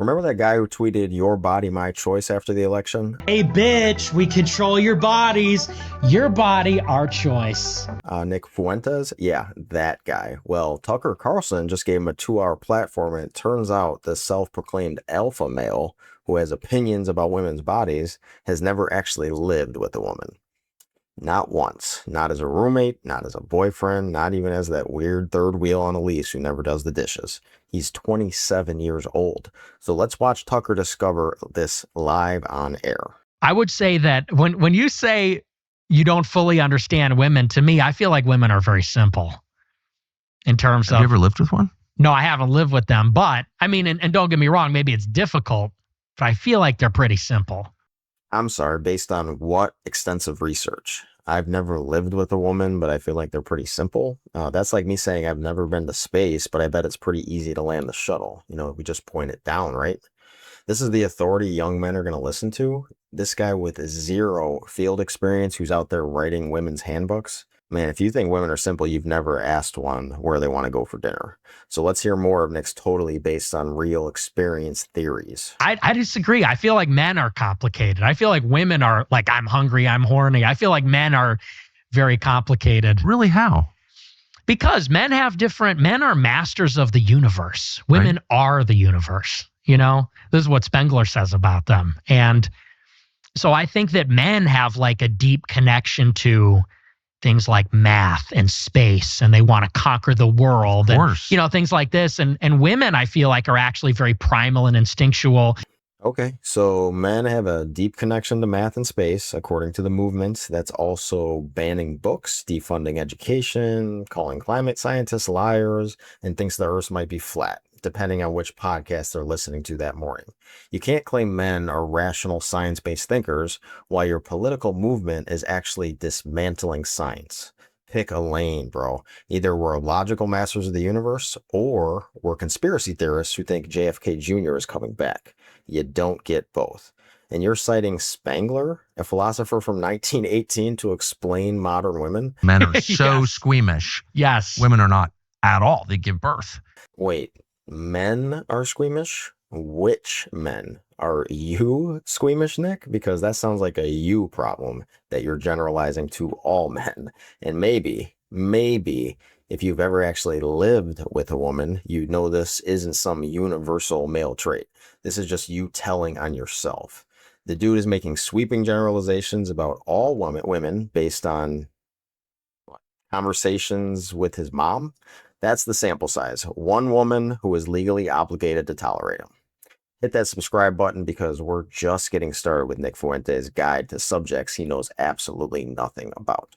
Remember that guy who tweeted "Your body, my choice" after the election? Hey, bitch, we control your bodies. Your body, our choice. Nick Fuentes? Yeah, that guy. Well, Tucker Carlson just gave him a 2 hour platform, and it turns out the self proclaimed alpha male who has opinions about women's bodies has never actually lived with a woman. Not once. Not as a roommate, not as a boyfriend, not even as that weird third wheel on a leash who never does the dishes. He's 27 years old. So let's watch Tucker discover this live on air. I would say that when you say you don't fully understand women, to me, I feel like women are very simple in terms of. Have you ever lived with one? No, I haven't lived with them, but I mean, and don't get me wrong, maybe it's difficult, but I feel like they're pretty simple. I'm sorry, based on what extensive research? I've never lived with a woman, but I feel like they're pretty simple. That's like me saying I've never been to space, but I bet it's pretty easy to land the shuttle. We just point it down, right? This is the authority young men are going to listen to. This guy with zero field experience who's out there writing women's handbooks. Man, if you think women are simple, you've never asked one where they want to go for dinner. So let's hear more of Nick's totally based on real experience theories. I disagree. I feel like men are complicated. I feel like women are like, I'm hungry, I'm horny. I feel like men are very complicated. Really? How? Because men are masters of the universe. Women are the universe. This is what Spengler says about them. And so I think that men have like a deep connection to things like math and space, and they want to conquer the world. Of course. And, things like this. And women, I feel like, are actually very primal and instinctual. Okay, so men have a deep connection to math and space, according to the movement that's also banning books, defunding education, calling climate scientists liars, and thinks the earth might be flat, depending on which podcast they're listening to that morning. You can't claim men are rational science-based thinkers while your political movement is actually dismantling science. Pick a lane, bro. Either we're logical masters of the universe, or we're conspiracy theorists who think JFK Jr. is coming back. You don't get both. And you're citing Spengler, a philosopher from 1918, to explain modern women? Men are so Yes. squeamish. Yes. Women are not at all. They give birth. Wait, men are squeamish? Which men? Are you squeamish, Nick? Because that sounds like a you problem that you're generalizing to all men. And maybe, if you've ever actually lived with a woman, you know this isn't some universal male trait. This is just you telling on yourself. The dude is making sweeping generalizations about all women based on conversations with his mom. That's the sample size. One woman who is legally obligated to tolerate him. Hit that subscribe button because we're just getting started with Nick Fuentes' guide to subjects he knows absolutely nothing about.